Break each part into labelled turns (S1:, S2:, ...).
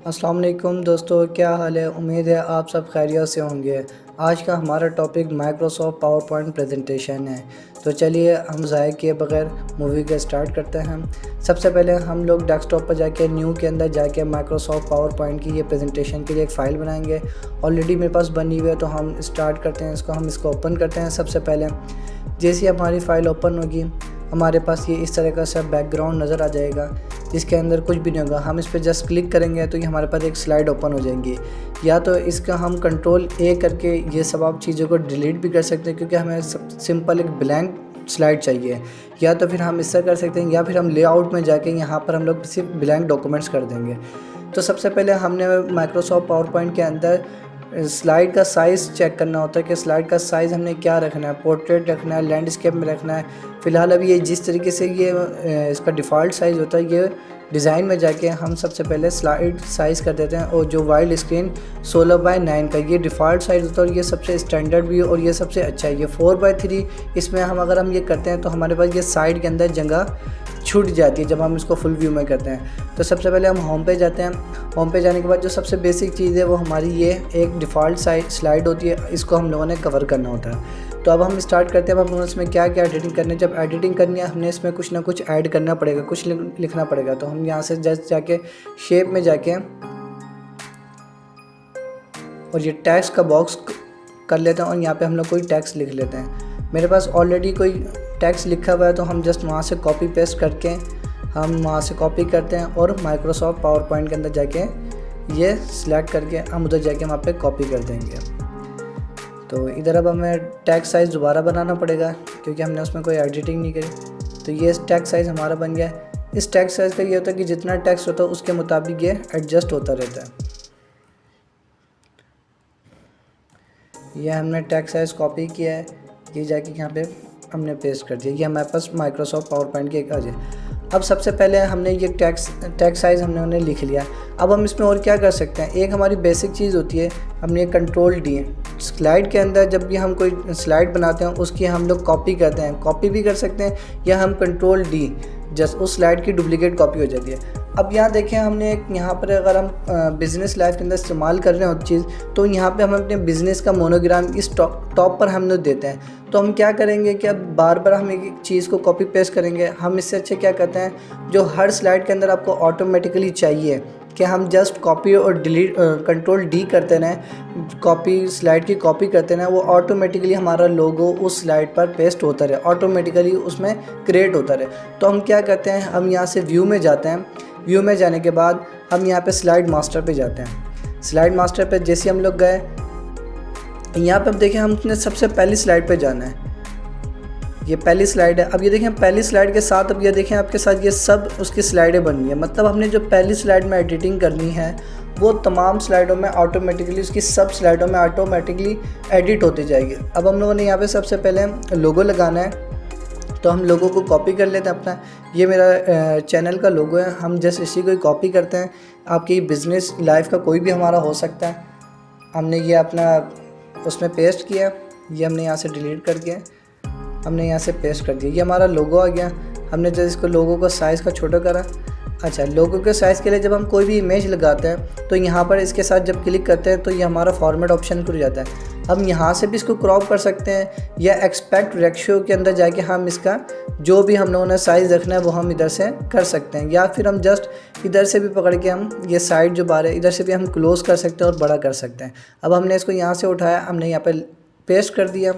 S1: अस्सलाम वालेकुम दोस्तों, क्या हाल है। उम्मीद है आप सब खैरियत से होंगे। आज का हमारा topic Microsoft power point presentation है। तो चलिए हम ज़ाय किए बगैर मूवी का स्टार्ट करते हैं। सबसे पहले हम लोग डेस्कटॉप पर जाके न्यू के अंदर जाके माइक्रोसॉफ्ट पावर पॉइंट की ये प्रेजेंटेशन के लिए एक फ़ाइल बनाएंगे। ऑलरेडी मेरे पास बनी हुई है, तो हम स्टार्ट करते हैं इसको। हम इसको ओपन करते हैं। सबसे पहले जैसे हमारी फ़ाइल ओपन होगी, हमारे पास ये इस तरह का सब बैकग्राउंड नज़र आ जाएगा, जिसके अंदर कुछ भी नहीं होगा। हम इस पर जस्ट क्लिक करेंगे तो ये हमारे पास एक स्लाइड ओपन हो जाएंगी। या तो इसका हम कंट्रोल ए करके ये सब आप चीज़ों को डिलीट भी कर सकते हैं, क्योंकि हमें सिंपल एक ब्लैंक स्लाइड चाहिए। या तो फिर हम इससे कर सकते हैं, या फिर हम लेआउट में जाके यहाँ पर हम लोग सिर्फ ब्लैंक डॉक्यूमेंट्स कर देंगे। तो सबसे पहले हमने माइक्रोसॉफ्ट पावर पॉइंट के अंदर स्लाइड का साइज़ चेक करना होता है कि स्लाइड का साइज़ हमने क्या रखना है, पोर्ट्रेट रखना है, लैंडस्केप में रखना है। फ़िलहाल अभी ये जिस तरीके से ये इसका डिफ़ॉल्ट साइज़ होता है, ये डिज़ाइन में जाके हम सबसे पहले स्लाइड साइज़ कर देते हैं। और जो वाइड स्क्रीन 16:9 का ये डिफ़ॉल्ट साइज़ होता है, और ये सबसे स्टैंडर्ड भी और ये सबसे अच्छा है। ये 4:3 इसमें अगर हम ये करते हैं तो हमारे पास ये साइड के अंदर जगह छूट जाती है जब हम इसको फुल व्यू में करते हैं। तो सबसे पहले हम होम पे जाते हैं। होम पे जाने के बाद जो सबसे बेसिक चीज़ है वो हमारी ये एक डिफ़ॉल्ट स्लाइड होती है, इसको हम लोगों ने कवर करना होता है। तो अब हम स्टार्ट करते हैं। अब हम इसमें क्या क्या एडिटिंग करनी है। जब एडिटिंग करनी है, हमने इसमें कुछ ना कुछ ऐड करना पड़ेगा, कुछ लिखना पड़ेगा। तो हम यहाँ से जस्ट जाके शेप में जाके और ये टैक्स का बॉक्स कर लेते हैं, और यहाँ पे हम लोग कोई टैक्स लिख लेते हैं। मेरे पास ऑलरेडी कोई टैक्स लिखा हुआ है, तो हम जस्ट वहाँ से कॉपी पेस्ट करके हम वहाँ से कॉपी करते हैं, और माइक्रोसॉफ्ट पावर पॉइंट के अंदर जाके ये सिलेक्ट करके हम उधर जाके वहाँ पे कॉपी कर देंगे। तो इधर अब हमें टैक्स साइज़ दोबारा बनाना पड़ेगा, क्योंकि हमने उसमें कोई एडिटिंग नहीं करी। तो ये टैक्स साइज़ हमारा बन गया। इस टैक्स साइज़ का ये होता है कि जितना टैक्स होता है उसके मुताबिक ये एडजस्ट होता रहता है। ये हमने टैक्स साइज़ कॉपी किया है, ये जाके यहाँ पे हमने पेस्ट कर दिया। ये हमारे पास माइक्रोसॉफ्ट पावर पॉइंट की एक आ जाए। अब सबसे पहले हमने ये टैक्स साइज़ हमने उन्हें लिख लिया। अब हम इसमें और क्या कर सकते हैं। एक हमारी बेसिक चीज़ होती है, हमने कंट्रोल डी स्लाइड के अंदर जब भी हम कोई स्लाइड बनाते हैं उसकी हम लोग कॉपी करते हैं, कॉपी भी कर सकते हैं, या हम कंट्रोल डी जस्ट उस स्लाइड की डुप्लीकेट कॉपी हो जाती है। अब यहाँ देखें, हमने एक यहाँ पर अगर हम बिज़नेस लाइफ के अंदर इस्तेमाल कर रहे हैं चीज़, तो यहाँ पे हम अपने बिज़नेस का मोनोग्राम इस टॉप पर हम लोग देते हैं। तो हम क्या करेंगे कि अब बार बार हम एक चीज़ को कॉपी पेस्ट करेंगे। हम इससे अच्छे क्या करते हैं, जो हर स्लाइड के अंदर आपको ऑटोमेटिकली चाहिए कि हम जस्ट कॉपी और डिलीट कंट्रोल डी करते रहें, कॉपी स्लाइड की कॉपी करते रहें, वो ऑटोमेटिकली हमारा लोगो उस स्लाइड पर पेस्ट होता रहे, ऑटोमेटिकली उसमें क्रिएट होता रहे। तो हम क्या करते हैं, हम यहाँ से व्यू में जाते हैं। व्यू में जाने के बाद हम यहाँ पे स्लाइड मास्टर पे जाते हैं। स्लाइड मास्टर पे जैसे हम लोग गए, यहाँ पे अब देखें हमने सबसे पहली स्लाइड पे जाना है। ये पहली स्लाइड है। अब ये देखें पहली स्लाइड के साथ, अब ये देखें आपके साथ ये सब उसकी स्लाइडें बन गई है। मतलब हमने जो पहली स्लाइड में एडिटिंग करनी है वो तमाम स्लाइडों में ऑटोमेटिकली, उसकी सब स्लाइडों में ऑटोमेटिकली एडिट होती जाएगी। अब हम लोगों ने यहाँ पे सबसे पहले लोगो लगाना है, तो हम लोगों को कॉपी कर लेते हैं अपना। ये मेरा चैनल का लोगो है, हम जस्ट इसी को कॉपी करते हैं। आपकी बिज़नेस लाइफ का कोई भी हमारा हो सकता है। हमने ये अपना उसमें पेस्ट किया, ये हमने यहाँ से डिलीट करके हमने यहाँ से पेस्ट कर दिया। ये हमारा लोगो आ गया। हमने जब इसको लोगो का साइज़ का छोटा करा। अच्छा, लोगो के साइज़ के लिए जब हम कोई भी इमेज लगाते हैं तो यहाँ पर इसके साथ जब क्लिक करते हैं तो ये हमारा फॉर्मेट ऑप्शन खुल जाता है। हम यहाँ से भी इसको क्रॉप कर सकते हैं, या एक्सपेक्ट रेशियो के अंदर जाके हम इसका जो भी हम लोगों ने साइज़ रखना है वो हम इधर से कर सकते हैं, या फिर हम जस्ट इधर से भी पकड़ के हम ये साइड जो बार है इधर से भी हम क्लोज़ कर सकते हैं और बड़ा कर सकते हैं। अब हमने इसको यहाँ से उठाया, हमने यहाँ पर पेस्ट कर दिया।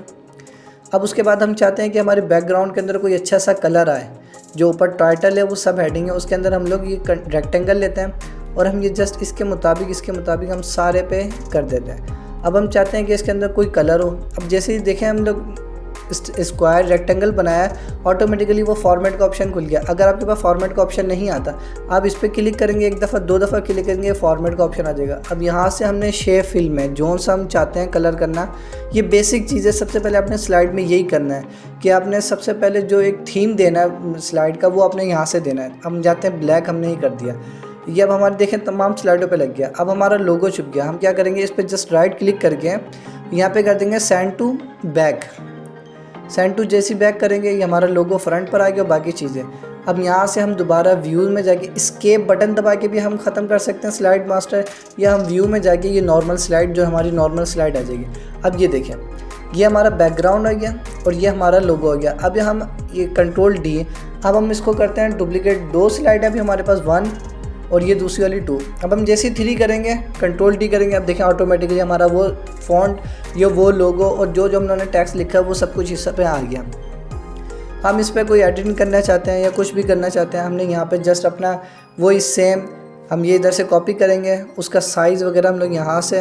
S1: अब उसके बाद हम चाहते हैं कि हमारे बैकग्राउंड के अंदर कोई अच्छा सा कलर आए। जो ऊपर टाइटल है वो सब हेडिंग है, उसके अंदर हम लोग ये रेक्टेंगल लेते हैं, और हम ये जस्ट इसके मुताबिक हम सारे पे कर देते हैं। अब हम चाहते हैं कि इसके अंदर कोई कलर हो। अब जैसे ही देखें हम लोग स्क्वायर रेक्टेंगल बनाया, ऑटोमेटिकली वो फॉर्मेट का ऑप्शन खुल गया। अगर आपके पास फॉर्मेट का ऑप्शन नहीं आता, आप इस पर क्लिक करेंगे, एक दफ़ा 2 दफ़ा क्लिक करेंगे, फॉर्मेट का ऑप्शन आ जाएगा। अब यहाँ से हमने शेप फिल में जो सा हम चाहते हैं कलर करना, ये बेसिक चीज़ है। सबसे पहले आपने स्लाइड में यही करना है कि आपने सबसे पहले जो एक थीम देना है स्लाइड का, वो आपने यहाँ से देना है। हम जाते हैं ब्लैक, हमने ही कर दिया। ये अब हमारे देखें तमाम स्लाइडों पे लग गया। अब हमारा लोगो छुप गया। हम क्या करेंगे, इस पर जस्ट राइट क्लिक करके यहाँ पे कर देंगे send to back. Send to जैसी बैक करेंगे, ये हमारा लोगो फ्रंट पर आ गया, बाकी चीज़ें। अब यहाँ से हम दोबारा व्यू में जाके एस्केप बटन दबा के भी हम ख़त्म कर सकते हैं स्लाइड मास्टर, या हम व्यू में जाके ये नॉर्मल स्लाइड जो हमारी नॉर्मल स्लाइड आ जाएगी। अब ये देखें, ये हमारा बैकग्राउंड हो गया और ये हमारा लोगो हो गया। अब हम ये कंट्रोल डी, अब हम इसको करते हैं डुप्लीकेट। 2 स्लाइड है अभी हमारे पास, 1 और ये दूसरी वाली 2। अब हम जैसे 3 करेंगे, कंट्रोल डी करेंगे, अब देखें ऑटोमेटिकली हमारा वो फॉन्ट, ये वो लोगो और जो जो हमने टैक्स लिखा है वो सब कुछ इस पे आ गया। हम इस पर कोई एडिटिंग करना चाहते हैं या कुछ भी करना चाहते हैं, हमने यहाँ पे जस्ट अपना वही सेम हम ये इधर से कॉपी करेंगे, उसका साइज़ वगैरह हम लोग यहाँ से,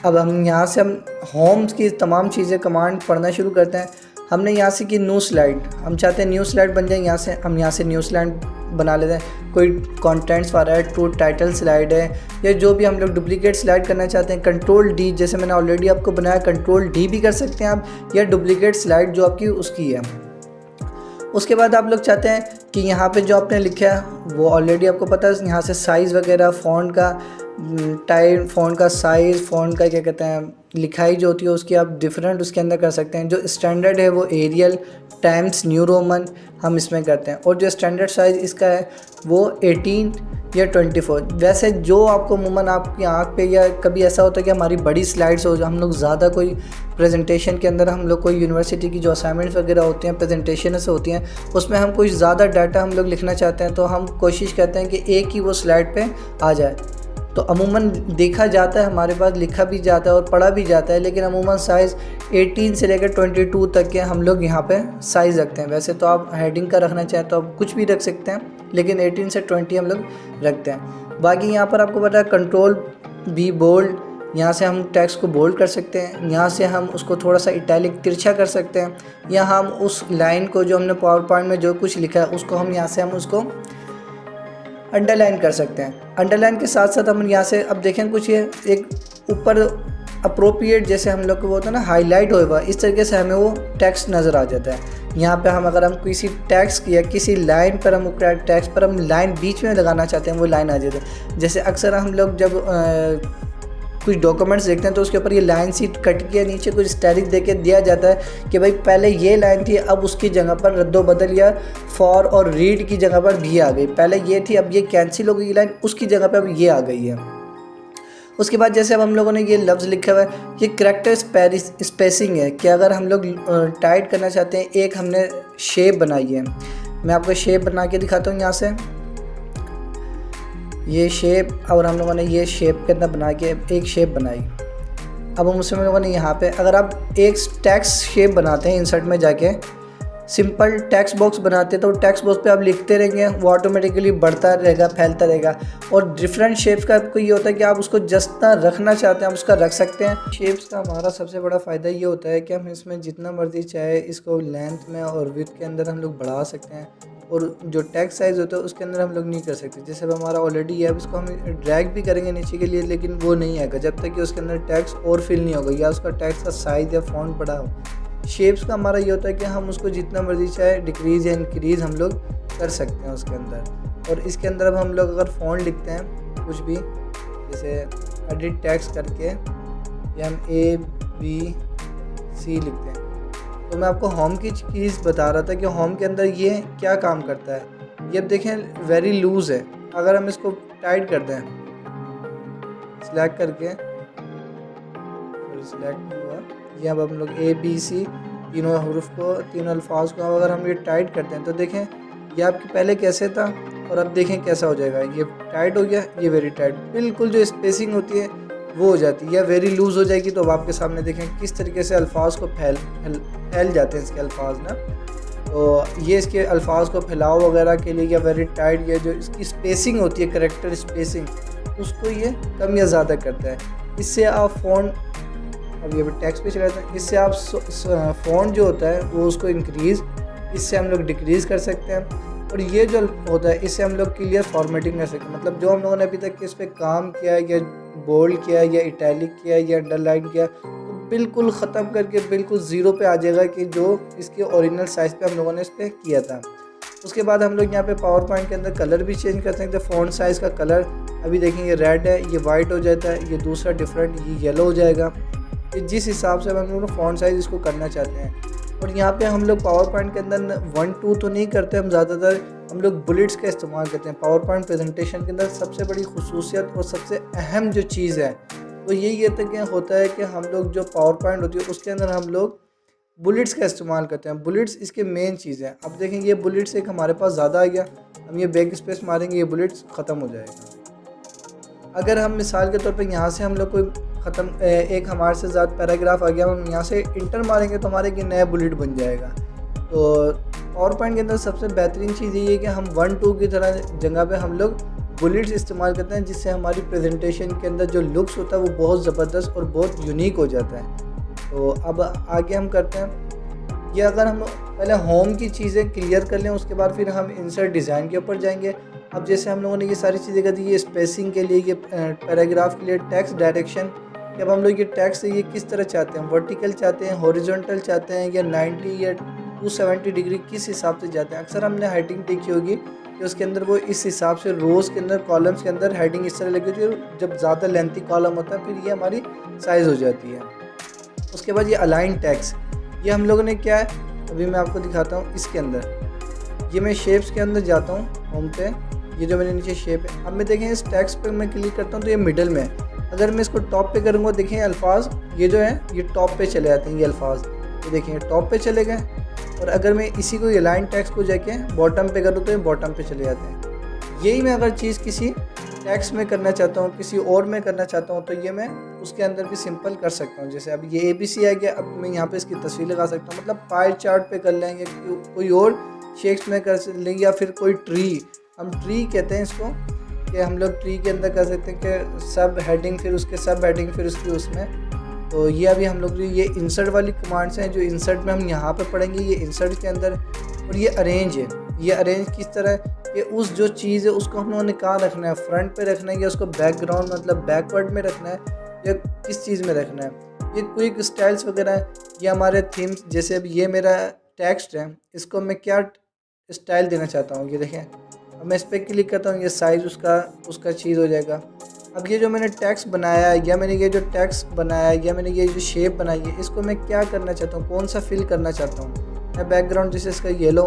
S1: अब हम यहाँ से हम होम की तमाम चीज़ें कमांड पढ़ना शुरू करते हैं। हमने यहाँ से की न्यू स्लाइड, हम चाहते हैं न्यू स्लाइड बन जाए, यहाँ से हम यहाँ से न्यू स्लाइड बना लेते हैं। कोई कंटेंट्स वाला है, टू टाइटल स्लाइड है, या जो भी हम लोग डुप्लीकेट स्लाइड करना चाहते हैं, कंट्रोल डी, जैसे मैंने ऑलरेडी आपको बनाया कंट्रोल डी भी कर सकते हैं आप, या डुप्लीकेट स्लाइड जो आपकी उसकी है। उसके बाद आप लोग चाहते हैं कि यहाँ पे जो आपने लिखा है वो ऑलरेडी आपको पता है, यहाँ से साइज़ वगैरह, फ़ॉन्ट का टाइप, फ़ॉन्ट का साइज़, फ़ॉन्ट का क्या कहते हैं लिखाई जो होती है उसकी आप डिफरेंट उसके अंदर कर सकते हैं। जो स्टैंडर्ड है वो एरियल, टाइम्स न्यू रोमन हम इसमें करते हैं, और जो स्टैंडर्ड साइज़ इसका है वो 18 या 24। वैसे जो आपको अमूमन आपकी आँख पे, या कभी ऐसा होता है कि हमारी बड़ी स्लाइड्स हो, जो हम लोग ज़्यादा कोई प्रेजेंटेशन के अंदर, हम लोग कोई यूनिवर्सिटी की जो असाइनमेंट्स वगैरह होती हैं, प्रेजेंटेशन से होती हैं, उसमें हम कुछ ज़्यादा डाटा हम लोग लिखना चाहते हैं, तो हम कोशिश करते हैं कि एक ही वो स्लाइड पे आ जाए। तो अमूमन देखा जाता है, हमारे पास लिखा भी जाता है और पढ़ा भी जाता है, लेकिन अमूमन साइज़ 18 से लेकर 22 तक के हम लोग यहाँ पे साइज़ रखते हैं। वैसे तो आप हेडिंग का रखना चाहें तो आप कुछ भी रख सकते हैं, लेकिन 18 से 20 हम लोग रखते हैं। बाकी यहाँ पर आपको पता है कंट्रोल बी बोल्ड, यहाँ से हम टेक्स्ट को बोल्ड कर सकते हैं, यहाँ से हम उसको थोड़ा सा इटैलिक तिरछा कर सकते हैं, या हम उस लाइन को जो हमने पावर पॉइंट में जो कुछ लिखा है उसको हम यहाँ से हम उसको अंडरलाइन कर सकते हैं। अंडरलाइन के साथ साथ हम यहाँ से अब देखें कुछ ये एक ऊपर अप्रोप्रिएट, जैसे हम लोग को वो होता है ना हाईलाइट होगा, इस तरीके से हमें वो टेक्स्ट नज़र आ जाता है। यहाँ पे हम अगर हम किसी टेक्स्ट या किसी लाइन पर हम टेक्स्ट पर हम लाइन बीच में लगाना चाहते हैं, वो लाइन आ जाती है। जैसे अक्सर हम लोग जब कुछ डॉक्यूमेंट्स देखते हैं तो उसके ऊपर ये लाइन सी कट के नीचे कुछ स्टैरिक दे के दिया जाता है कि भाई पहले ये लाइन थी, अब उसकी जगह पर रद्दो बदल या फॉर और रीड की जगह पर भी आ गई। पहले ये थी, अब ये कैंसिल हो गई लाइन, उसकी जगह पर अब ये आ गई है। उसके बाद जैसे अब हम लोगों ने ये लफ्ज़ लिखा हुआ है, ये करेक्टर स्पेसिंग है कि अगर हम लोग टाइट करना चाहते हैं, एक हमने शेप बनाई है, मैं आपको शेप बना के दिखाता हूँ। यहाँ से ये शेप, और हम लोगों ने ये शेप के अंदर बना के एक शेप बनाई। अब हम उसमें लोगों ने यहाँ पे अगर आप एक टेक्स्ट शेप बनाते हैं, इंसर्ट में जाके सिंपल टेक्स्ट बॉक्स बनाते हैं, तो टेक्स्ट बॉक्स पे आप लिखते रहेंगे, वो ऑटोमेटिकली बढ़ता रहेगा, फैलता रहेगा। और डिफरेंट शेप्स का आपको ये होता है कि आप उसको जितना रखना चाहते हैं आप उसका रख सकते हैं। शेप्स का हमारा सबसे बड़ा फ़ायदा ये होता है कि हम इसमें जितना मर्जी चाहे इसको लेंथ में और विड्थ के अंदर हम लोग बढ़ा सकते हैं, और जो टेक्स्ट साइज़ होता है उसके अंदर हम लोग नहीं कर सकते। जैसे अब हमारा ऑलरेडी है, अब इसको हम ड्रैग भी करेंगे नीचे के लिए, लेकिन वो नहीं आएगा जब तक कि उसके अंदर टेक्स्ट और फिल नहीं होगा या उसका टेक्स्ट का साइज़ या फॉन्ट बड़ा हो। शेप्स का हमारा ये होता है कि हम उसको जितना मर्जी चाहे डिक्रीज़ या इंक्रीज़ हम लोग कर सकते हैं उसके अंदर। और इसके अंदर अब हम लोग अगर फॉन्ट लिखते हैं कुछ भी, जैसे एडिट टेक्स्ट करके या हम ABC लिखते हैं, तो मैं आपको होम की चीज़ बता रहा था कि होम के अंदर ये क्या काम करता है। ये अब देखें वेरी लूज़ है, अगर हम इसको टाइट कर दें सिलेक्ट करके, सिलेक्ट हुआ ये, अब हम लोग ABC तीनों हरूफ को, तीनों अल्फाज को अगर हम ये टाइट करते हैं तो देखें ये आपके पहले कैसे था और अब देखें कैसा हो जाएगा। ये टाइट हो गया, ये वेरी टाइट, बिल्कुल जो स्पेसिंग होती है वो हो जाती है, या वेरी लूज़ हो जाएगी। तो अब आपके सामने देखें किस तरीके से अल्फाज को फैल जाते हैं इसके अल्फाज ना। तो ये इसके अल्फाज को फैलाव वगैरह के लिए, या वेरी टाइट, या जो इसकी स्पेसिंग होती है करेक्टर स्पेसिंग, उसको ये कम या ज़्यादा करता है। इससे आप फ़ॉन्ट, अब ये टेक्स्ट पे चला जाता है, इससे आप फ़ॉन्ट जो होता है वो उसको इंक्रीज़, इससे हम लोग डिक्रीज़ कर सकते हैं। और ये जो होता है इससे हम लोग क्लियर फॉर्मेटिंग कर सकते हैं। मतलब जो हम लोगों ने अभी तक इस पर काम किया, या बोल्ड किया, या इटैलिक किया, या अंडरलाइन किया, तो बिल्कुल ख़त्म करके बिल्कुल ज़ीरो पे आ जाएगा कि जो इसके ओरिजिनल साइज़ पे हम लोगों ने इस पर किया था। उसके बाद हम लोग यहाँ पे पावर पॉइंट के अंदर कलर भी चेंज कर सकते हैं। फ़ॉन्ट साइज़ का कलर अभी देखें ये रेड है, ये वाइट हो जाता है, ये दूसरा डिफरेंट ये येलो हो जाएगा। ये जिस हिसाब से हम लोग फ़ॉन्ट साइज़ इसको करना चाहते हैं। और यहाँ पे हम लोग पावर पॉइंट के अंदर 1-2 तो नहीं करते, हम लोग बुलेट्स का इस्तेमाल करते हैं। पावर पॉइंट प्रेजेंटेशन के अंदर सबसे बड़ी खुसूसियत और सबसे अहम जो चीज़ है वो यही होता है कि हम लोग जो पावर पॉइंट होती है उसके अंदर हम लोग बुलेट्स का इस्तेमाल करते हैं। बुलेट्स इसके मेन चीज़ है। अब देखें ये बुलेट्स एक हमारे पास ज़्यादा आ गया, हम ये बैक स्पेस मारेंगे, ये बुलेट्स ख़त्म हो जाएगा। अगर हम मिसाल के तौर पे यहाँ से हम लोग कोई एक हमारे से ज़्यादा पैराग्राफ आ गया, हम यहाँ से इंटर मारेंगे तो हमारे एक नया बुलेट बन जाएगा। तो पावर पॉइंट के अंदर सबसे बेहतरीन चीज़ ये है कि हम 1-2 की तरह जगह पे हम लोग बुलेट्स इस्तेमाल करते हैं, जिससे हमारी प्रेजेंटेशन के अंदर जो लुक्स होता है वो बहुत ज़बरदस्त और बहुत यूनिक हो जाता है। तो अब आगे हम करते हैं ये, अगर हम पहले होम की चीज़ें क्लियर कर लें उसके बाद फिर हम इंसर्ट डिज़ाइन के ऊपर जाएंगे। अब जैसे हम लोगों ने ये सारी चीज़ें कर दी, ये स्पेसिंग के लिए, ये पैराग्राफ के लिए टेक्स्ट डायरेक्शन, कि अब हम लोग ये टेक्स्ट ये किस तरह चाहते हैं, वर्टिकल चाहते हैं, हॉरिजॉन्टल चाहते हैं, या 90 या 270 डिग्री किस हिसाब से चाहते हैं। अक्सर हमने हेडिंग देखी होगी कि उसके अंदर वो इस हिसाब से रोज़ के अंदर, कॉलम्स के अंदर हेडिंग इस तरह लगी होती है। जब ज़्यादा लेंथी कॉलम होता है फिर ये हमारी साइज़ हो जाती है। उसके बाद ये अलाइन टेक्स्ट, ये हम लोगों ने क्या है, अभी मैं आपको दिखाता हूँ। इसके अंदर ये मैं शेप्स के अंदर जाता हूँ, होम पे, ये जो मैंने नीचे शेप है। अब मैं देखें इस टेक्स्ट पे मैं क्लिक करता हूँ तो ये मिडल में है। अगर मैं इसको टॉप पे करूँगा, देखें अल्फाज ये जो है ये टॉप पे चले जाते हैं, ये अल्फाज ये देखें टॉप पे चले गए। और अगर मैं इसी को अलाइन टेक्स्ट को जाके बॉटम पे करूँ तो ये बॉटम पे चले जाते हैं। यही मैं अगर चीज़ किसी टेक्स्ट में करना चाहता हूँ, किसी और में करना चाहता हूँ, तो ये मैं उसके अंदर भी सिंपल कर सकता हूँ। जैसे अब ये ABC आ गया, अब मैं यहाँ पे इसकी तस्वीर लगा सकता हूँ। मतलब पाई चार्ट पे कर लेंगे, कोई और शेप्स में कर लेंगे, या फिर कोई ट्री, हम ट्री कहते हैं इसको, कि हम लोग ट्री के अंदर कर सकते हैं कि सब हेडिंग, फिर उसके सब हेडिंग, फिर उसकी उसमें। तो ये अभी हम लोग ये इंसर्ट वाली कमांड्स हैं, जो इंसर्ट में हम यहाँ पे पढ़ेंगे, ये इंसर्ट के अंदर। और ये अरेंज है, ये अरेंज किस तरह कि उस जो चीज़ है उसको हम लोगों ने कहाँ रखना है, फ्रंट पे रखना है, या उसको बैकग्राउंड मतलब बैकवर्ड में रखना है, या किस चीज़ में रखना है। ये क्विक स्टाइल्स वगैरह है, ये हमारे थीम्स। जैसे अब ये मेरा टेक्स्ट है, इसको मैं क्या स्टाइल देना चाहता हूँ, ये देखें। अब मैं इस पर क्लिक करता हूँ, ये साइज़ उसका चीज़ हो जाएगा। अब ये जो मैंने टेक्स्ट बनाया है, या मैंने ये जो टेक्स्ट बनाया है, या मैंने ये जो शेप बनाई है, इसको मैं क्या करना चाहता हूँ, कौन सा फिल करना चाहता हूँ। मैं बैकग्राउंड जैसे इसका येलो,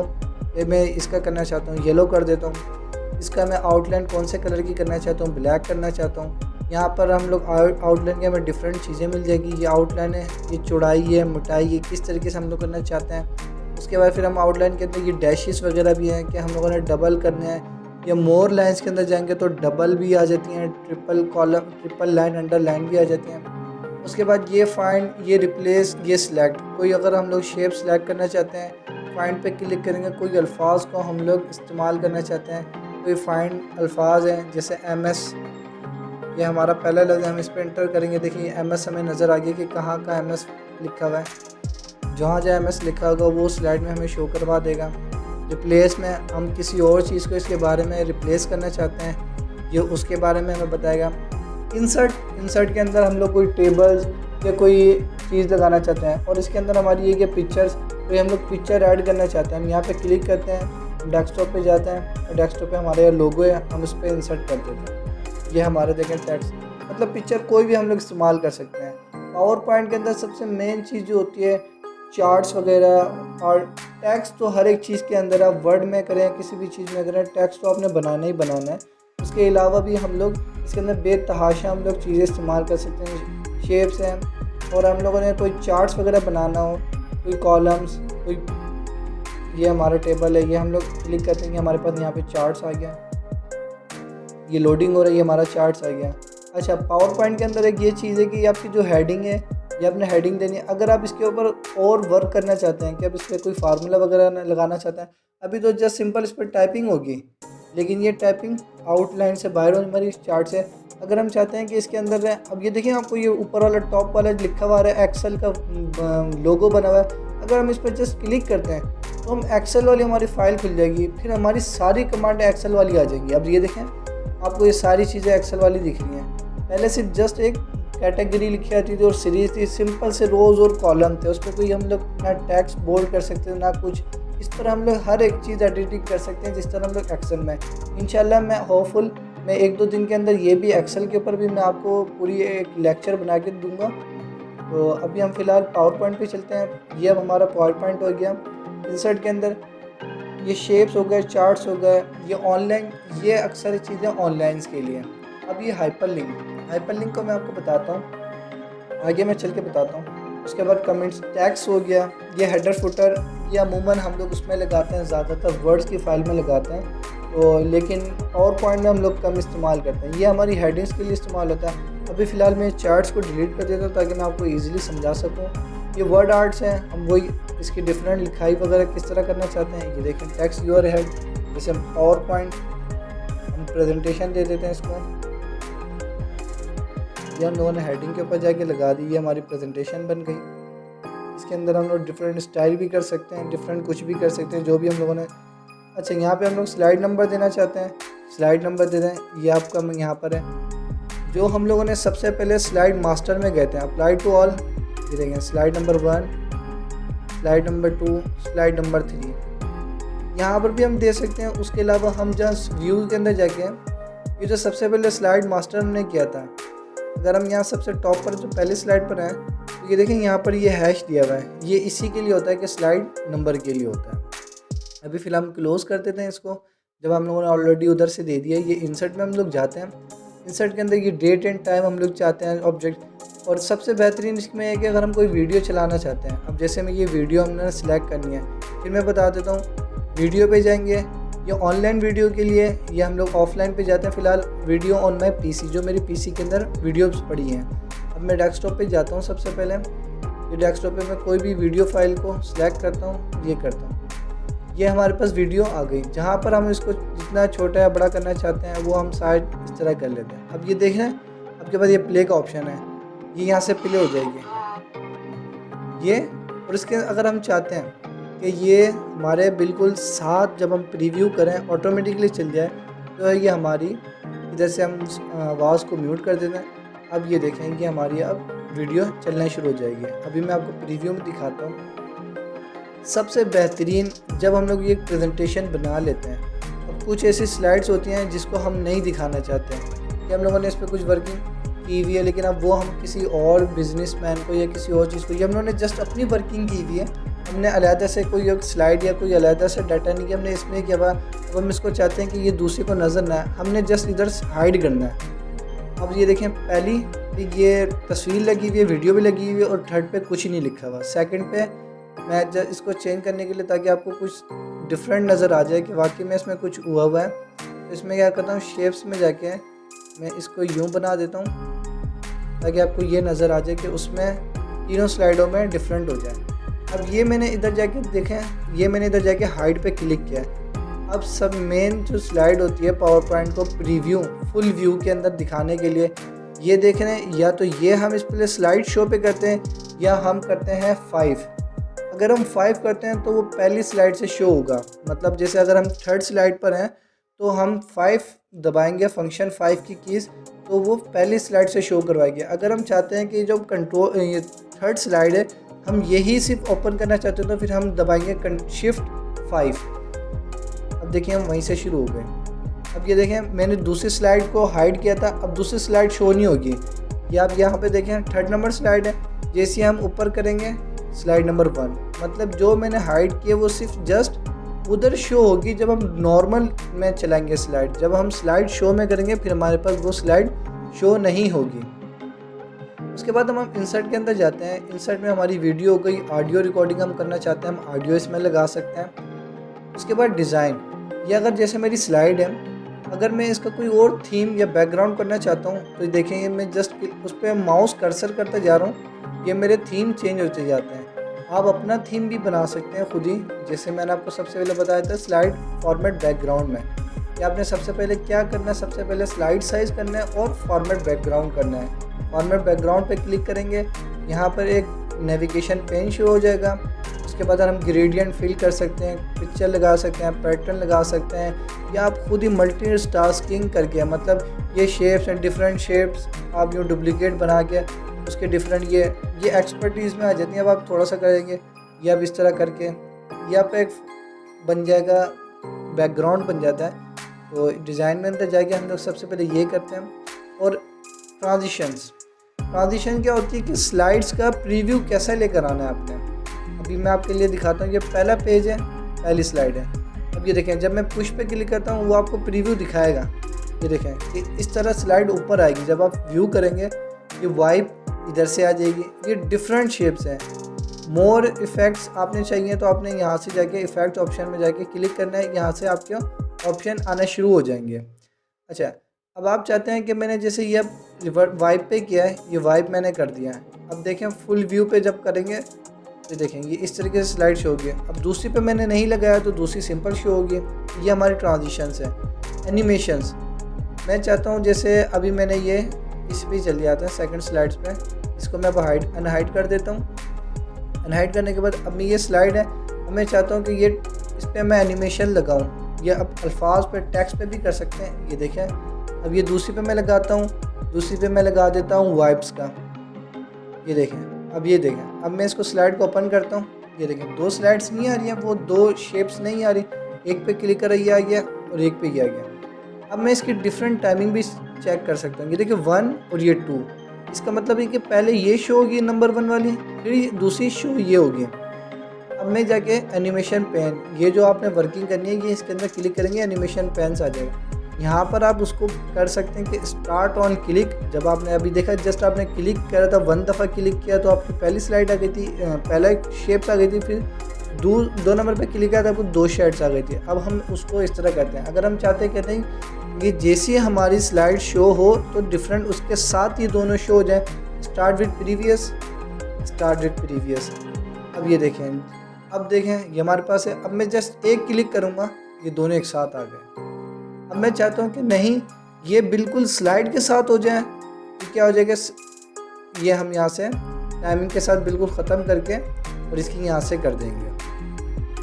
S1: ये मैं इसका करना चाहता हूँ, येलो कर देता हूँ। इसका मैं आउटलाइन कौन से कलर की करना चाहता हूँ, ब्लैक करना चाहता हूँ। यहाँ पर हम लोग आउटलाइन के हमें डिफरेंट चीज़ें मिल जाएगी। ये आउटलाइन है, ये चौड़ाई है, मोटाई है, किस तरीके से हम लोग करना चाहते हैं। उसके बाद फिर हम आउटलाइन के अंदर ये डैशेस वगैरह भी हैं कि हम लोगों ने डबल करने हैं, या मोर लाइन्स के अंदर जाएंगे तो डबल भी आ जाती हैं, triple column, triple line, under line भी आ जाती हैं। उसके बाद ये फाइंड, ये रिप्लेस, ये सिलेक्ट, कोई अगर हम लोग शेप सेलेक्ट करना चाहते हैं, फाइंड पे क्लिक करेंगे। कोई अल्फाज को हम लोग इस्तेमाल करना चाहते हैं, कोई फाइंड अल्फाज हैं जैसे MS, ये हमारा पहला लफ्ज़, हम इस पर एंटर करेंगे। देखिए MS हमें नज़र आ गया कि कहाँ का MS लिखा हुआ है। जहाँ जहाँ MS लिखा होगा वो स्लाइड में हमें शो करवा देगा। रिप्लेस में हम किसी और चीज़ को इसके बारे में रिप्लेस करना चाहते हैं, ये उसके बारे में हमें बताएगा। इंसर्ट के अंदर हम लोग कोई टेबल्स या कोई चीज़ लगाना चाहते हैं, और इसके अंदर हमारी ये कि पिक्चर्स, तो हम लोग पिक्चर ऐड करना चाहते हैं। हम यहाँ पे क्लिक करते हैं, डेस्कटॉप पे जाते हैं, और डेस्कटॉप पे हमारे लोगो है, हम उस पर इंसर्ट कर देते हैं। ये हमारे देखें टेक्स्ट, मतलब पिक्चर कोई भी हम लोग इस्तेमाल कर सकते हैं। पावर पॉइंट के अंदर सबसे मेन चीज़ जो होती है चार्ट्स वगैरह, और टेक्स्ट तो हर एक चीज़ के अंदर, आप वर्ड में करें, किसी भी चीज़ में करें, टेक्स्ट तो आपने बनाना ही बनाना है। उसके अलावा भी हम लोग इसके अंदर बेतहाशा हम लोग चीज़ें इस्तेमाल कर सकते हैं, शेप्स हैं। और हम लोगों ने कोई चार्ट्स वगैरह बनाना हो, कोई कॉलम्स, कोई, ये हमारा टेबल है, ये हम लोग क्लिक करते हैं, हमारे पास यहाँ पे चार्ट्स आ गया, ये लोडिंग हो रही है, हमारा चार्ट्स आ गया। अच्छा, पावर पॉइंट के अंदर एक ये चीज़ है कि आपकी जो हेडिंग है, ये आपने हेडिंग देनी है। अगर आप इसके ऊपर और वर्क करना चाहते हैं कि आप इस पर कोई फार्मूला वगैरह लगाना चाहते हैं, अभी तो जस्ट सिंपल इस पर टाइपिंग होगी, लेकिन ये टाइपिंग आउटलाइन से बाहर हमारी चार्ट से। अगर हम चाहते हैं कि इसके अंदर है, अब ये देखिए आपको ये ऊपर वाला टॉप वाला लिखा हुआ है, एक्सेल का लोगो बना हुआ है। अगर हम इस पर जस्ट क्लिक करते हैं तो हम एक्सेल वाली हमारी फाइल खुल जाएगी, फिर हमारी सारी कमांड एक्सेल वाली आ जाएंगी। अब ये देखें आपको ये सारी चीज़ें एक्सेल वाली दिख रही हैं। पहले सिर्फ जस्ट एक कैटेगरी लिखी आती थी और सीरीज थी, सिंपल से रोज़ और कॉलम थे, उस पर कोई हम लोग ना टेक्स्ट बोल्ड कर सकते थे ना कुछ। इस तरह हम लोग हर एक चीज़ एडिटिंग कर सकते हैं जिस तरह हम लोग एक्सेल में। इंशाल्लाह मैं होपफुल मैं 1-2 दिन के अंदर ये भी एक्सेल के ऊपर भी मैं आपको पूरी एक लेक्चर बना के दूंगा। तो अभी हम फ़िलहाल पावर पॉइंट पे चलते हैं। ये अब हमारा पावर पॉइंट हो गया। इंसर्ट के अंदर ये शेप्स हो गए, चार्ट्स हो गए, ये ऑनलाइन, ये अक्सर चीज़ें ऑनलाइंस के लिए। अब ये हाइपरलिंक को मैं आपको बताता हूँ, आगे मैं चल के बताता हूँ। उसके बाद कमेंट्स, टैग्स हो गया, ये हेडर फुटर, ये अमूमन हम लोग उसमें लगाते हैं, ज़्यादातर वर्ड्स की फाइल में लगाते हैं, तो लेकिन पावर पॉइंट में हम लोग कम इस्तेमाल करते हैं। ये हमारी हेडिंग्स के लिए इस्तेमाल होता है। अभी फ़िलहाल मैं चार्ट्स को डिलीट कर देता हूँ ताकि मैं आपको ईजिली समझा सकूँ। ये वर्ड आर्ट्स हैं, हम वही इसकी डिफरेंट लिखाई वगैरह किस तरह करना चाहते हैं। ये देखें, टेक्स्ट योर हेड, जैसे हम पावर पॉइंट, हम प्रेजेंटेशन दे देते हैं इसको, ये हम लोगों ने हेडिंग के ऊपर जाके लगा दी, ये हमारी प्रेजेंटेशन बन गई। इसके अंदर हम लोग डिफरेंट स्टाइल भी कर सकते हैं, डिफरेंट कुछ भी कर सकते हैं जो भी हम लोगों ने। अच्छा, यहाँ पे हम लोग स्लाइड नंबर देना चाहते हैं, स्लाइड नंबर दे दें, ये आपका यहाँ पर है। जो हम लोगों ने सबसे पहले स्लाइड मास्टर में गए थे, अप्लाई टू ऑल, ये देखें, slide number 1, slide number 2, slide number 3, यहाँ पर भी हम दे सकते हैं। उसके अलावा हम जस्ट व्यू के अंदर जाके, ये जो सबसे पहले स्लाइड मास्टर हमने किया था, अगर हम यहाँ सबसे टॉप पर जो पहली स्लाइड पर हैं, तो ये देखें यहाँ पर ये हैश दिया हुआ है, ये इसी के लिए होता है कि स्लाइड नंबर के लिए होता है। अभी फ़िलहाल हम क्लोज़ कर देते हैं इसको, जब हम लोगों ने ऑलरेडी उधर से दे दिया। ये इंसर्ट में हम लोग जाते हैं, इंसर्ट के अंदर ये डेट एंड टाइम हम लोग चाहते हैं ऑब्जेक्ट। और सबसे बेहतरीन इसमें है कि अगर हम कोई वीडियो चलाना चाहते हैं, अब जैसे मैं ये वीडियो हमने सेलेक्ट करनी है, फिर मैं बता देता हूँ, वीडियो पे जाएंगे, ये ऑनलाइन वीडियो के लिए, ये हम लोग ऑफलाइन पे जाते हैं। फ़िलहाल वीडियो ऑन माई पीसी, जो मेरी पीसी के अंदर वीडियोस पड़ी हैं। अब मैं डेस्कटॉप पे जाता हूँ, सबसे पहले ये डेस्कटॉप पे मैं कोई भी वीडियो फाइल को सिलेक्ट करता हूँ, ये करता हूँ, ये हमारे पास वीडियो आ गई। जहाँ पर हम इसको जितना छोटा या बड़ा करना चाहते हैं वो हम साइड इस तरह कर लेते हैं। अब ये देख रहे हैं, आपके पास ये प्ले का ऑप्शन है, ये यहाँ से प्ले हो जाएगी ये। और इसके अगर हम चाहते हैं कि ये हमारे बिल्कुल साथ जब हम प्रीव्यू करें ऑटोमेटिकली चल जाए, तो ये हमारी इधर से हम आवाज़ को म्यूट कर देते हैं। अब ये देखें कि हमारी अब वीडियो चलना शुरू हो जाएगी। अभी मैं आपको प्रीव्यू में दिखाता हूँ। सबसे बेहतरीन जब हम लोग ये प्रेजेंटेशन बना लेते हैं, अब कुछ ऐसी स्लाइड्स होती हैं जिसको हम नहीं दिखाना चाहते हैं कि हम लोगों ने इस पर कुछ वर्किंग की हुई है, लेकिन अब वो हम किसी और बिजनेसमैन को या किसी और चीज़ को, ये हम लोगों ने जस्ट अपनी वर्किंग की हुई है, हमने अलहदा से कोई एक स्लाइड या कोई अलहदा से डाटा नहीं किया, हमने इसमें किया हुआ। अब हम इसको चाहते हैं कि ये दूसरे को नज़र ना आए, हमने जस्ट इधर हाइड करना है। अब ये देखें, पहली ये तस्वीर लगी हुई है, वीडियो भी लगी हुई है, और थर्ड पे कुछ ही नहीं लिखा हुआ। सेकंड पे मैं इसको चेंज करने के लिए, ताकि आपको कुछ डिफरेंट नज़र आ जाए कि वाकई में इसमें कुछ हुआ है, तो इसमें क्या करता हूँ, शेप्स में जाके मैं इसको यूँ बना देता हूँ ताकि आपको ये नज़र आ जाए कि उसमें तीनों स्लाइडों में डिफरेंट हो जाए। अब ये मैंने इधर जाके देखें, ये मैंने इधर जाके हाइड पे क्लिक किया है। अब सब मेन जो स्लाइड होती है पावर पॉइंट को प्रीव्यू फुल व्यू के अंदर दिखाने के लिए, ये देख रहे हैं, या तो ये हम इस पहले स्लाइड शो पे करते हैं, या हम करते हैं 5। अगर हम 5 करते हैं तो वो पहली स्लाइड से शो होगा। मतलब जैसे अगर हम थर्ड स्लाइड पर हैं तो हम 5 दबाएंगे, फंक्शन 5 की कीज़, तो वो पहली स्लाइड से शो करवाएगी। अगर हम चाहते हैं कि जो कंट्रोल ये थर्ड स्लाइड है हम यही सिर्फ ओपन करना चाहते हैं, तो फिर हम दबाएंगे शिफ्ट 5। अब देखिए हम वहीं से शुरू हो गए। अब ये देखें, मैंने दूसरी स्लाइड को हाइड किया था, अब दूसरी स्लाइड शो नहीं होगी। ये आप यहाँ पे देखें, थर्ड नंबर स्लाइड है, जैसे हम ऊपर करेंगे स्लाइड नंबर 1, मतलब जो मैंने हाइड किया वो सिर्फ जस्ट उधर शो होगी जब हम नॉर्मल में चलाएंगे स्लाइड। जब हम स्लाइड शो में करेंगे फिर हमारे पास वो स्लाइड शो नहीं होगी। उसके बाद हम इंसर्ट के अंदर जाते हैं। इंसर्ट में हमारी वीडियो हो गई, ऑडियो रिकॉर्डिंग हम करना चाहते हैं, हम ऑडियो इसमें लगा सकते हैं। उसके बाद डिज़ाइन, ये अगर जैसे मेरी स्लाइड है, अगर मैं इसका कोई और थीम या बैकग्राउंड करना चाहता हूँ तो देखेंगे मैं जस्ट उस पर माउस कर्सर करते जा रहा हूँ, ये मेरे थीम चेंज होते जाते हैं। आप अपना थीम भी बना सकते हैं खुद ही, जैसे मैंने आपको सबसे पहले बताया था स्लाइड फॉर्मेट बैकग्राउंड में। कि आपने सबसे पहले क्या करना है, सबसे पहले स्लाइड साइज़ करना है और फॉर्मेट बैकग्राउंड करना है। फॉर्मेट बैकग्राउंड पे क्लिक करेंगे, यहाँ पर एक नेविगेशन पेन शो हो जाएगा। उसके बाद हम ग्रेडियंट फिल कर सकते हैं, पिक्चर लगा सकते हैं, पैटर्न लगा सकते हैं, या आप खुद ही मल्टी टास्किंग करके, मतलब ये शेप्स एंड डिफरेंट शेप्स आप यूँ डुप्लीकेट बना के उसके डिफरेंट ये एक्सपर्टीज़ में आ जाती हैं। अब आप थोड़ा सा करेंगे, ये अब इस तरह करके ये आप एक बन जाएगा, बैकग्राउंड बन जाता है। तो डिज़ाइन में अंदर जाके हम लोग सबसे पहले ये करते हैं। और ट्रांजिशन क्या होती है कि स्लाइड्स का प्रीव्यू कैसे लेकर आना है आपने। अभी मैं आपके लिए दिखाता हूँ, ये पहला पेज है, पहली स्लाइड है। अब ये देखें, जब मैं पुश पे क्लिक करता हूँ वो आपको प्रीव्यू दिखाएगा। ये देखें कि इस तरह स्लाइड ऊपर आएगी। जब आप व्यू करेंगे ये वाइप इधर से आ जाएगी। ये डिफरेंट शेप्स हैं। मोर इफ़ेक्ट्स आपने चाहिए तो आपने यहाँ से जाके इफ़ेक्ट ऑप्शन में जाके क्लिक करना है। यहाँ से आपके ऑप्शन आना शुरू हो जाएंगे। अच्छा, अब आप चाहते हैं कि मैंने जैसे ये वाइप पे किया है, ये वाइप मैंने कर दिया है। अब देखें फुल व्यू पे जब करेंगे तो देखेंगे इस तरीके से स्लाइड शो होगी। अब दूसरी पे मैंने नहीं लगाया तो दूसरी सिंपल शो होगी। ये हमारी ट्रांजिशंस है। एनिमेशंस मैं चाहता हूँ जैसे अभी मैंने ये इस पे चल जाता है सेकंड स्लाइड्स पे, इसको मैं अब अनहाइड कर देता हूँ। अनहाइड करने के बाद अब ये स्लाइड है, अब मैं चाहता हूँ कि ये इस पर मैं एनिमेशन लगाऊँ। ये अब अल्फाज पे टेक्स्ट पे भी कर सकते हैं। ये देखें, अब ये दूसरी पे मैं लगाता हूँ, दूसरी पे मैं लगा देता हूँ वाइप्स का। ये देखें, अब ये देखें, अब मैं इसको स्लाइड को ओपन करता हूँ। ये देखें दो स्लाइड्स नहीं आ रही हैं, वो दो शेप्स नहीं आ रही। एक पे क्लिक कर ये आ गया और एक पे ये आ गया। अब मैं इसकी डिफरेंट टाइमिंग भी चेक कर सकता हूँ। ये देखिए 1 और ये 2, इसका मतलब है कि पहले ये शो होगी नंबर 1 वाली, फिर दूसरी शो ये होगी। अब मैं जाके एनिमेशन पेन, ये जो आपने वर्किंग करनी है, ये इसके अंदर क्लिक करेंगे एनिमेशन पेन्स आ जाएगा। यहाँ पर आप उसको कर सकते हैं कि स्टार्ट ऑन क्लिक। जब आपने अभी देखा जस्ट आपने क्लिक करा था, 1 दफ़ा क्लिक किया तो आपकी पहली स्लाइड आ गई थी, पहला शेप्स आ गई थी। फिर 2 नंबर पे क्लिक किया था, आपको 2 शेड्स आ गई थी। अब हम उसको इस तरह करते हैं। अगर हम चाहते हैं कहते हैं कि जैसे हमारी स्लाइड शो हो तो डिफरेंट उसके साथ ये दोनों शो हो जाए। Start with previous, start with previous. अब ये देखें, अब देखें ये हमारे पास है। अब मैं जस्ट एक क्लिक करूँगा, ये दोनों एक साथ आ गए। अब मैं चाहता हूँ कि नहीं, ये बिल्कुल स्लाइड के साथ हो जाए तो क्या हो जाएगा, ये हम यहाँ से टाइमिंग के साथ बिल्कुल ख़त्म करके और इसकी यहाँ से कर देंगे।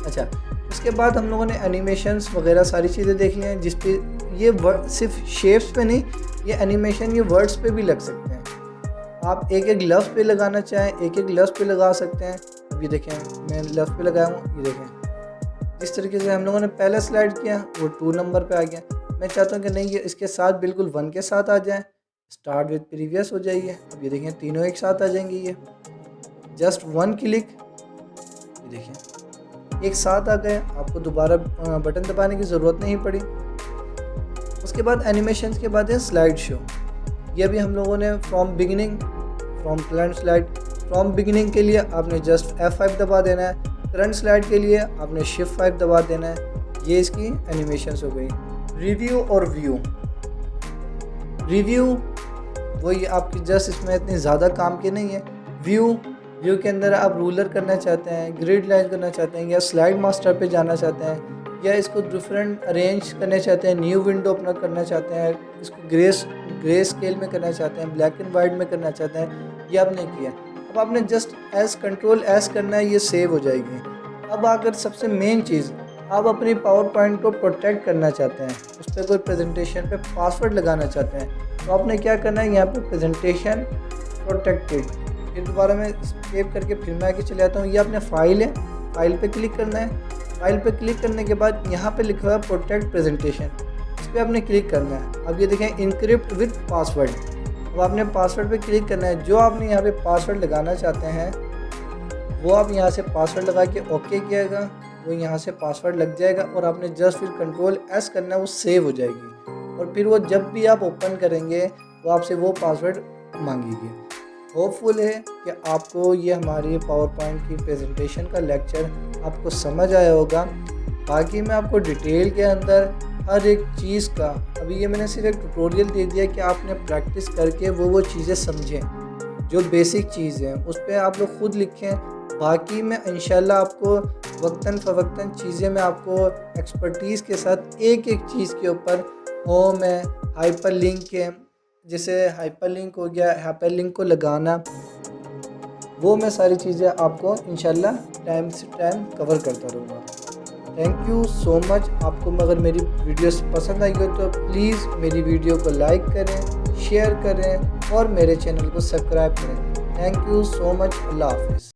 S1: अच्छा, उसके बाद हम लोगों ने एनिमेशंस वगैरह सारी चीज़ें देख ली हैं, जिस पे ये सिर्फ शेप्स पे नहीं, ये एनिमेशन ये वर्ड्स पे भी लग सकते हैं। आप एक एक लफ्ज़ पे लगाना चाहें, एक एक लफ्ज़ पे लगा सकते हैं। अब ये देखें, मैं लफ्ज़ पे लगाया हूँ। ये देखें इस तरीके से हम लोगों ने पहला स्लाइड किया, वो 2 नंबर पे आ गया। मैं चाहता हूँ कि नहीं, ये इसके साथ बिल्कुल 1 के साथ आ जाए, स्टार्ट विद प्रीवियस हो जाइए। अब ये देखें तीनों एक साथ आ जाएंगे। ये जस्ट 1 क्लिक, ये देखें एक साथ आ गए। आपको दोबारा बटन दबाने की ज़रूरत नहीं पड़ी। उसके बाद एनिमेशन के बाद है स्लाइड शो। ये भी हम लोगों ने from current slide, from beginning के लिए आपने जस्ट F5 दबा देना है। करंट स्लाइड के लिए आपने शिफ्ट 5 दबा देना है। ये इसकी एनिमेशंस हो गई। रिव्यू और व्यू, रिव्यू वही आपकी जस्ट इसमें इतनी ज़्यादा काम की नहीं है। व्यू के अंदर आप रूलर करना चाहते हैं, ग्रिड लाइन करना चाहते हैं, या स्लाइड मास्टर पे जाना चाहते हैं, या इसको डिफरेंट अरेंज करना चाहते हैं, न्यू विंडो अपना करना चाहते हैं, इसको ग्रे स्केल में करना चाहते हैं, ब्लैक एंड वाइट में करना चाहते हैं, ये आपने किया। अब आपने जस्ट कंट्रोल एस करना है, ये सेव हो जाएगी। अब अगर सबसे मेन चीज़, आप अपनी पावर पॉइंट को प्रोटेक्ट करना चाहते हैं, उस पर कोई प्रेजेंटेशन पे पासवर्ड लगाना चाहते हैं, तो आपने क्या करना है, यहाँ पे प्रेजेंटेशन प्रोटेक्टेड, फिर दोबारा मैं सेव करके फिर मैं आगे चले आता हूँ। ये अपने फाइल है, फाइल पे क्लिक करना है। फाइल पे क्लिक करने के बाद यहाँ पे लिखा हुआ है प्रोटेक्ट प्रेजेंटेशन, इस पर आपने क्लिक करना है। अब ये देखें इनक्रिप्ट विद पासवर्ड, अब आपने पासवर्ड पे क्लिक करना है। जो आपने यहाँ पे पासवर्ड लगाना चाहते हैं वो आप यहाँ से पासवर्ड लगा के ओके किएगा, वो यहाँ से पासवर्ड लग जाएगा और आपने जस्ट फिर कंट्रोल एस करना है, वो सेव हो जाएगी। और फिर वो जब भी आप ओपन करेंगे वो आपसे वो पासवर्ड मांगेगी। होपफुल है कि आपको ये हमारी पावर पॉइंट की प्रेजेंटेशन का लेक्चर आपको समझ आया होगा। बाकी मैं आपको डिटेल के अंदर हर एक चीज़ का, अभी ये मैंने सिर्फ एक ट्यूटोरियल दे दिया कि आपने प्रैक्टिस करके वो चीज़ें समझें जो बेसिक चीज़ हैं, उस पर आप लोग खुद लिखें। बाकी मैं इंशाल्लाह आपको वक्तन फ़वक्तन चीज़ें मैं आपको एक्सपर्टीज़ के साथ एक एक चीज़ के ऊपर होम है, हाइपर लिंक है, जैसे हाइपर लिंक हो गया, हाइपर लिंक को लगाना, वो मैं सारी चीज़ें आपको इंशाल्लाह टाइम से टाइम कवर करता रहूँगा। Thank you so much. आपको अगर मेरी वीडियोस पसंद आई हो तो प्लीज़ मेरी वीडियो को लाइक करें, शेयर करें और मेरे चैनल को सब्सक्राइब करें। Thank you so much. अल्लाह हाफिज़।